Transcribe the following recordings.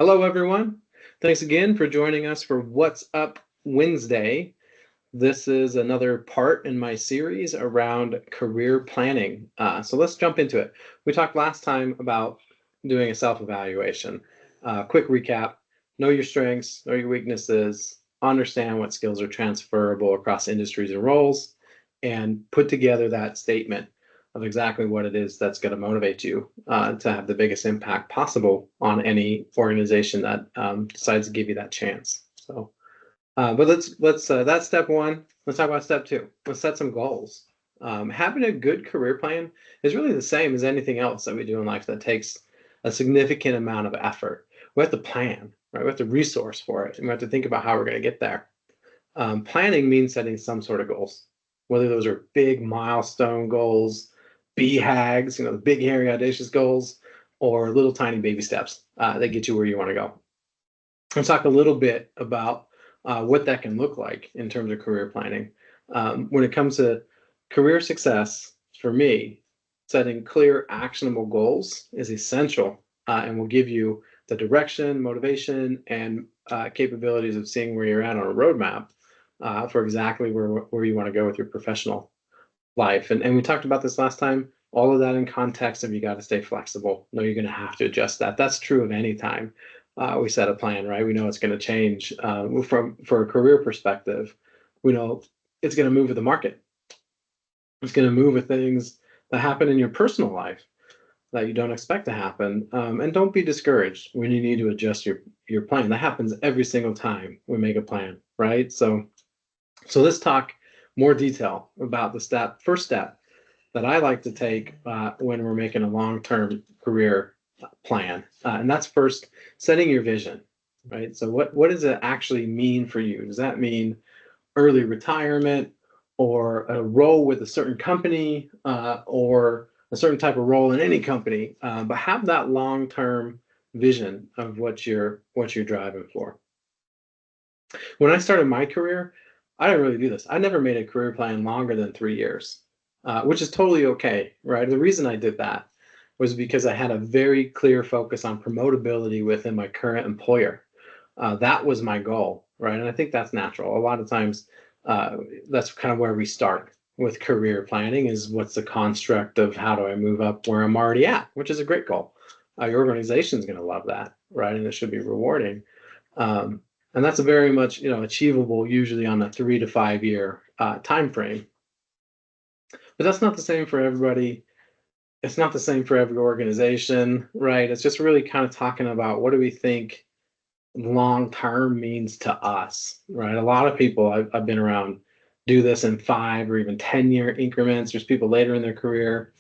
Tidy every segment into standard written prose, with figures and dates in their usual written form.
Hello, everyone. Thanks again for joining us for What's Up Wednesday. This is another part in my series around career planning. So let's jump into it. We talked last time about doing a self-evaluation. Quick recap: know your strengths, know your weaknesses, understand what skills are transferable across industries and roles, and put together that statement of exactly what it is that's going to motivate you to have the biggest impact possible on any organization that decides to give you that chance. But let's that's step one. Let's talk about step two. Let's set some goals. Having a good career plan is really the same as anything else that we do in life that takes a significant amount of effort. We have to plan, right? We have to resource for it, and we have to think about how we're going to get there. Planning means setting some sort of goals, whether those are big milestone goals, BHAGs, the big, hairy, audacious goals, or little tiny baby steps that get you where you want to go. Let's talk a little bit about what that can look like in terms of career planning. When it comes to career success, for me, setting clear, actionable goals is essential and will give you the direction, motivation, and capabilities of seeing where you're at on a roadmap for exactly where you want to go with your professional life. And we talked about this last time. All of that in context of you got to stay flexible. No, you're going to have to adjust that. That's true of any time we set a plan, right? We know it's going to change. For a career perspective, we know it's going to move with the market. It's going to move with things that happen in your personal life that you don't expect to happen. And don't be discouraged when you need to adjust your plan. That happens every single time we make a plan, right? So let's talk more detail about the first step that I like to take when we're making a long-term career plan. And that's first setting your vision, right? So what does it actually mean for you? Does that mean early retirement or a role with a certain company or a certain type of role in any company? But have that long-term vision of what you're driving for. When I started my career, I didn't really do this. I never made a career plan longer than 3 years, which is totally okay, right? The reason I did that was because I had a very clear focus on promotability within my current employer. That was my goal, right? And I think that's natural. A lot of times, that's kind of where we start with career planning is what's the construct of how do I move up where I'm already at, which is a great goal. Your organization is going to love that, right? And it should be rewarding. Um, and that's a very much achievable usually on a 3 to 5 year time frame. But that's not the same for everybody. It's not the same for every organization, right? It's just really kind of talking about what do we think long term means to us, right? A lot of people I've been around do this in 5 or even 10 year increments. There's people later in their career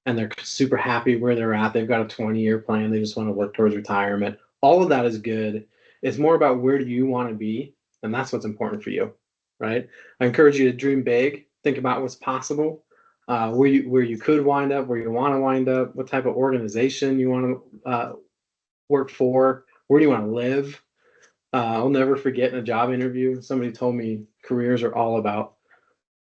and they're super happy where they're at. They've got a 20-year plan. They just want to work towards retirement. All of that is good. It's more about where do you want to be, and that's what's important for you, right? I encourage you to dream big, think about what's possible, where you could wind up, where you want to wind up, what type of organization you want to work for, where do you want to live. I'll never forget in a job interview, somebody told me careers are all about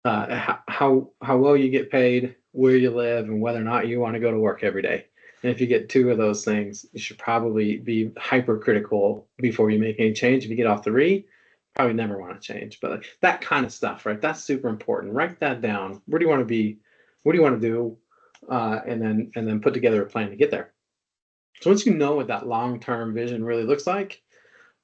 how well you get paid, where you live, and whether or not you want to go to work every day. And if you get two of those things, you should probably be hypercritical before you make any change. If you get all three, probably never want to change. But like, that kind of stuff, right? That's super important. Write that down. Where do you want to be? What do you want to do? And then put together a plan to get there. So once you know what that long-term vision really looks like,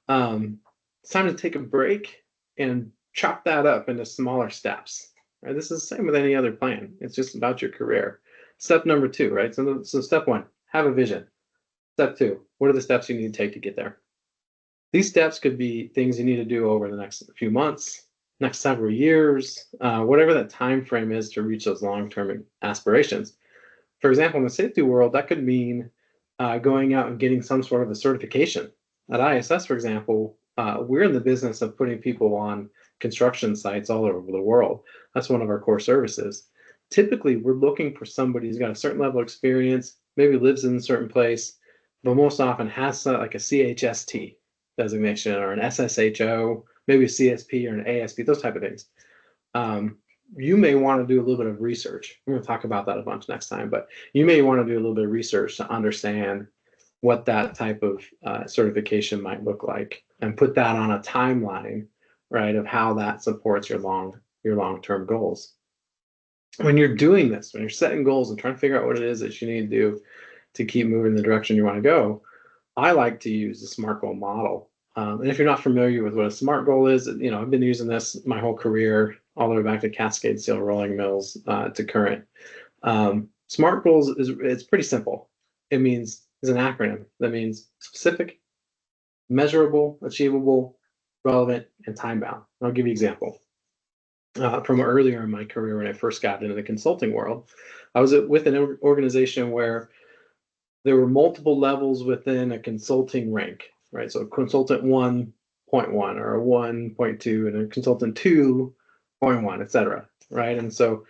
it's time to take a break and chop that up into smaller steps. Right? This is the same with any other plan. It's just about your career. Step number two, right? So step one, have a vision. Step two, what are the steps you need to take to get there? These steps could be things you need to do over the next few months, next several years, whatever that time frame is to reach those long-term aspirations. For example, in the safety world, that could mean going out and getting some sort of a certification. At ISS, for example, we're in the business of putting people on construction sites all over the world. That's one of our core services. Typically, we're looking for somebody who's got a certain level of experience, maybe lives in a certain place, but most often has like a CHST designation or an SSHO, maybe a CSP or an ASP, those type of things. You may want to do a little bit of research. We're going to talk about that a bunch next time, but you may want to do a little bit of research to understand what that type of certification might look like, and put that on a timeline, right, of how that supports your long-term goals. When you're doing this, when you're setting goals and trying to figure out what it is that you need to do to keep moving in the direction you want to go, I like to use the SMART goal model. And if you're not familiar with what a SMART goal is, I've been using this my whole career, all the way back to Cascade Steel Rolling Mills to current. SMART goals it's pretty simple. It's an acronym that means specific, measurable, achievable, relevant, and time bound. I'll give you an example. From earlier in my career when I first got into the consulting world, I was with an organization where there were multiple levels within a consulting rank, right? So consultant 1.1 or a 1.2 and a consultant 2.1, et cetera, right? And so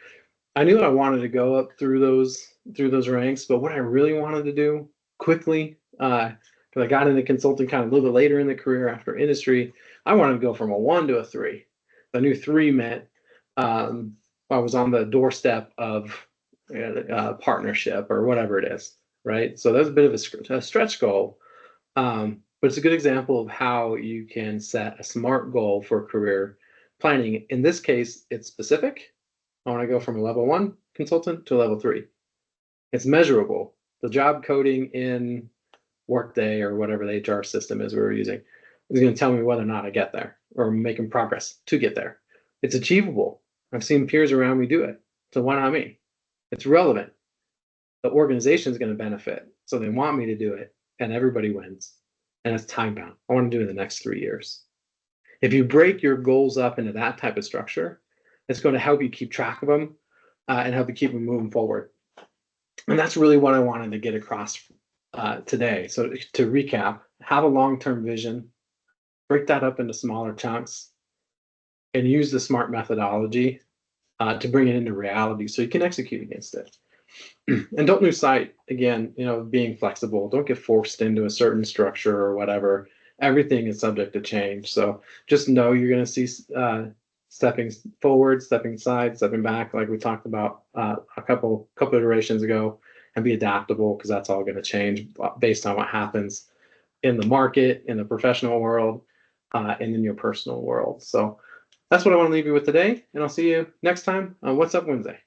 I knew I wanted to go up through those ranks, but what I really wanted to do quickly, because I got into consulting kind of a little bit later in the career after industry, I wanted to go from a 1 to a 3. I knew 3 meant I was on the doorstep of partnership or whatever it is, right? So that's a bit of a stretch goal, but it's a good example of how you can set a SMART goal for career planning. In this case, it's specific. I want to go from a level 1 consultant to a level 3. It's measurable. The job coding in Workday or whatever the HR system is we were using is going to tell me whether or not I get there or making progress to get there. It's achievable. I've seen peers around me do it. So why not me? It's relevant. The organization is going to benefit. So they want me to do it, and everybody wins. And it's time bound. I want to do it in the next 3 years. If you break your goals up into that type of structure, it's going to help you keep track of them and help you keep them moving forward. And that's really what I wanted to get across today. So to recap, have a long-term vision, break that up into smaller chunks, and use the SMART methodology to bring it into reality so you can execute against it. And don't lose sight, again, being flexible. Don't get forced into a certain structure or whatever. Everything is subject to change. So just know you're going to see stepping forward, stepping aside, stepping back, like we talked about a couple iterations ago, and be adaptable, because that's all going to change based on what happens in the market, in the professional world, and in your personal world. So that's what I want to leave you with today, and I'll see you next time on What's Up Wednesday.